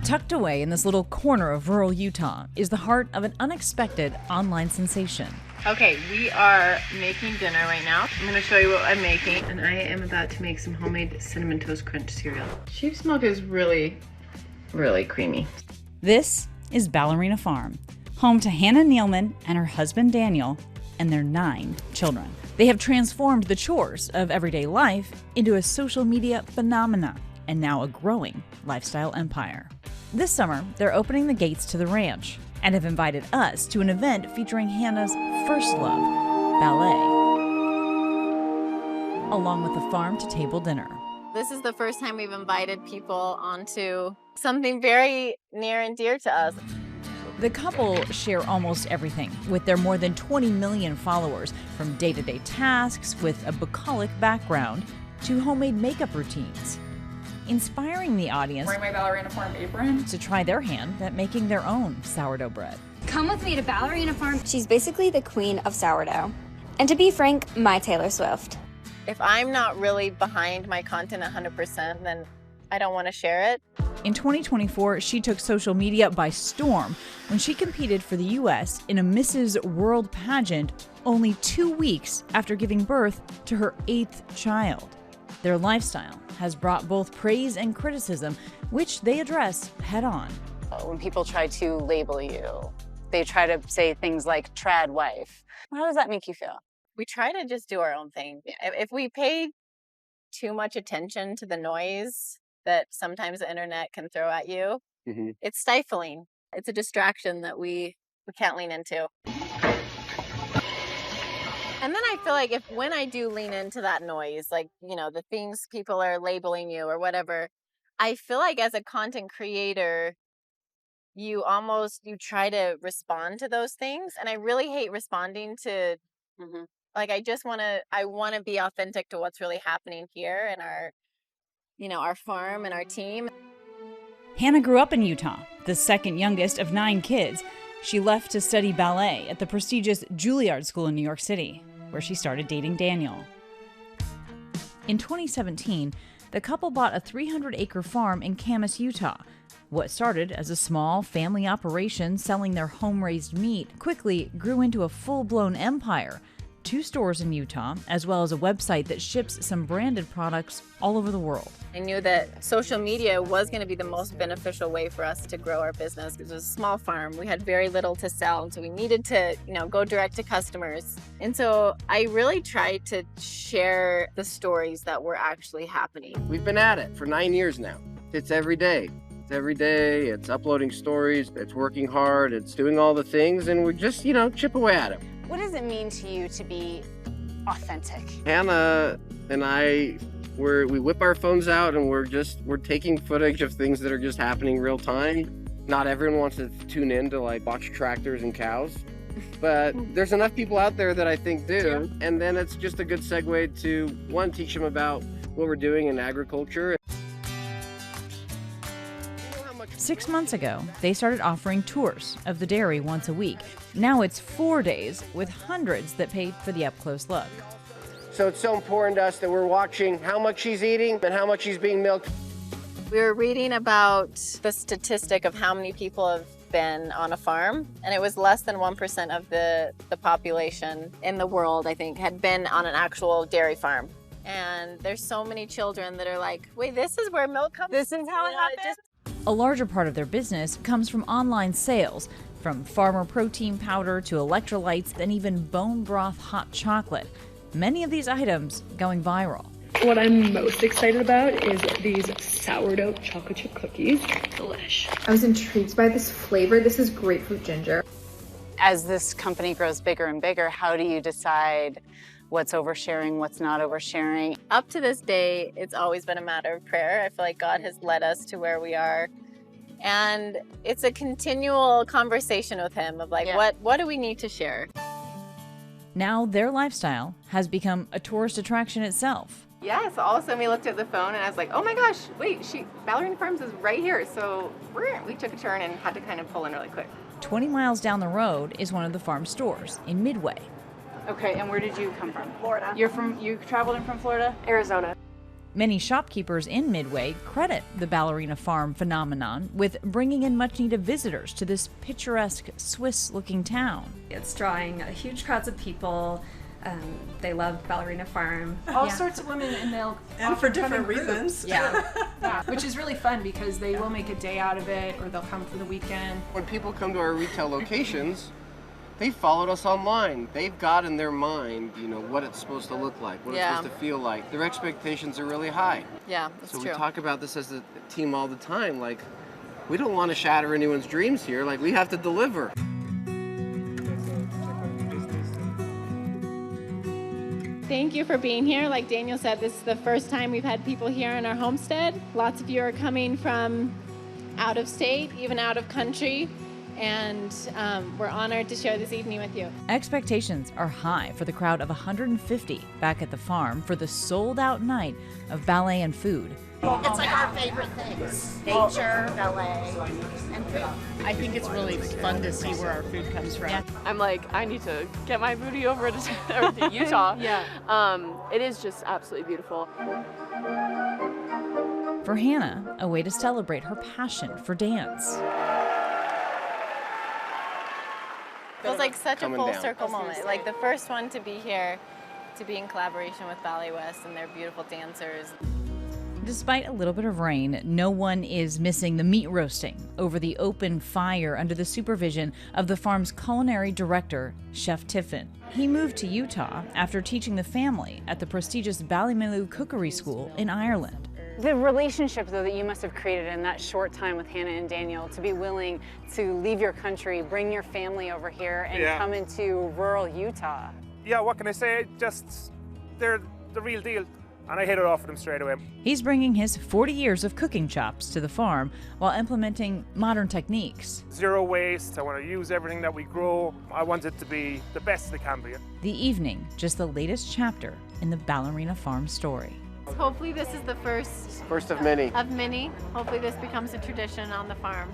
Tucked away in this little corner of rural Utah is the heart of an unexpected online sensation. Okay, we are making dinner right now. I'm going to show you what I'm making. And I am about to make some homemade Cinnamon Toast Crunch cereal. Sheep's milk is really, really creamy. This is Ballerina Farm, home to Hannah Nealman and her husband Daniel and their 9 children. They have transformed the chores of everyday life into a social media phenomena and now a growing lifestyle empire. This summer, they're opening the gates to the ranch and have invited us to an event featuring Hannah's first love, ballet, along with a farm-to-table dinner. This is the first time we've invited people onto something very near and dear to us. The couple share almost everything with their more than 20 million followers, from day-to-day tasks with a bucolic background to homemade makeup routines, inspiring the audience wearing my Ballerina Farm apron to try their hand at making their own sourdough bread. Come with me to Ballerina Farm. She's basically the queen of sourdough. And to be frank, my Taylor Swift. If I'm not really behind my content 100%, then I don't want to share it. In 2024, she took social media by storm when she competed for the U.S. in a Mrs. World pageant only 2 weeks after giving birth to her 8th child. Their lifestyle has brought both praise and criticism, which they address head on. When people try to label you, they try to say things like trad wife. How does that make you feel? We try to just do our own thing. If we pay too much attention to the noise that sometimes the internet can throw at you, it's stifling. It's a distraction that we can't lean into. And then I feel like when I do lean into that noise, like, you know, the things people are labeling you or whatever, I feel like as a content creator, you try to respond to those things. And I really hate responding to, like, I want to be authentic to what's really happening here in our farm and our team. Hannah grew up in Utah, the second youngest of 9 kids. She left to study ballet at the prestigious Juilliard School in New York City, where she started dating Daniel. In 2017, the couple bought a 300-acre farm in Camas, Utah. What started as a small family operation selling their home-raised meat quickly grew into a full-blown empire. 2 stores in Utah, as well as a website that ships some branded products all over the world. I knew that social media was going to be the most beneficial way for us to grow our business. It was a small farm. We had very little to sell, so we needed to, go direct to customers. And so I really tried to share the stories that were actually happening. We've been at it for 9 years now. It's every day. It's uploading stories, it's working hard, it's doing all the things, and we just, chip away at it. What does it mean to you to be authentic? Hannah and I, we whip our phones out and we're taking footage of things that are just happening real time. Not everyone wants to tune in to watch tractors and cows, but there's enough people out there that I think do. And then it's just a good segue to, one, teach them about what we're doing in agriculture. 6 months ago, they started offering tours of the dairy once a week. Now it's 4 days with hundreds that paid for the up-close look. So it's so important to us that we're watching how much she's eating and how much she's being milked. We were reading about the statistic of how many people have been on a farm, and it was less than 1% of the population in the world, I think, had been on an actual dairy farm. And there's so many children that are like, wait, this is where milk comes from? This is how it happens? A larger part of their business comes from online sales, from farmer protein powder to electrolytes and even bone broth hot chocolate. Many of these items going viral. What I'm most excited about is these sourdough chocolate chip cookies. Delish. I was intrigued by this flavor. This is grapefruit ginger. As this company grows bigger and bigger, how do you decide what's oversharing, what's not oversharing? Up to this day, it's always been a matter of prayer. I feel like God has led us to where we are. And it's a continual conversation with him of what do we need to share? Now their lifestyle has become a tourist attraction itself. Yeah, so all of a sudden we looked at the phone and I was like, oh my gosh, wait, Ballerina Farms is right here. So we took a turn and had to kind of pull in really quick. 20 miles down the road is one of the farm stores in Midway. Okay, and where did you come from? Florida. You traveled in from Florida? Arizona. Many shopkeepers in Midway credit the Ballerina Farm phenomenon with bringing in much-needed visitors to this picturesque Swiss-looking town. It's drawing huge crowds of people. They love Ballerina Farm. All sorts of women, and for different reasons. Yeah. Which is really fun because they will make a day out of it, or they'll come for the weekend. When people come to our retail locations, they followed us online. They've got in their mind, what it's supposed to look like, what it's supposed to feel like. Their expectations are really high. Yeah, that's true. So we talk about this as a team all the time. Like, we don't want to shatter anyone's dreams here. Like, we have to deliver. Thank you for being here. Like Daniel said, this is the first time we've had people here in our homestead. Lots of you are coming from out of state, even out of country, and we're honored to share this evening with you. Expectations are high for the crowd of 150 back at the farm for the sold-out night of ballet and food. It's like our favorite things: nature, ballet, and food. I think it's really fun to see where our food comes from. Yeah. I'm like, I need to get my booty over to Utah. It is just absolutely beautiful. For Hannah, a way to celebrate her passion for dance. It was like such a full circle moment. Like the first one to be here, to be in collaboration with Ballet West and their beautiful dancers. Despite a little bit of rain, no one is missing the meat roasting over the open fire under the supervision of the farm's culinary director, Chef Tiffin. He moved to Utah after teaching the family at the prestigious Ballymaloo Cookery School in Ireland. The relationship, though, that you must have created in that short time with Hannah and Daniel to be willing to leave your country, bring your family over here, and come into rural Utah. Yeah, what can I say? They're the real deal. And I hit it off with them straight away. He's bringing his 40 years of cooking chops to the farm while implementing modern techniques. Zero waste. I want to use everything that we grow. I want it to be the best it can be. The evening, just the latest chapter in the Ballerina Farm story. Hopefully this is the first of many. Hopefully this becomes a tradition on the farm.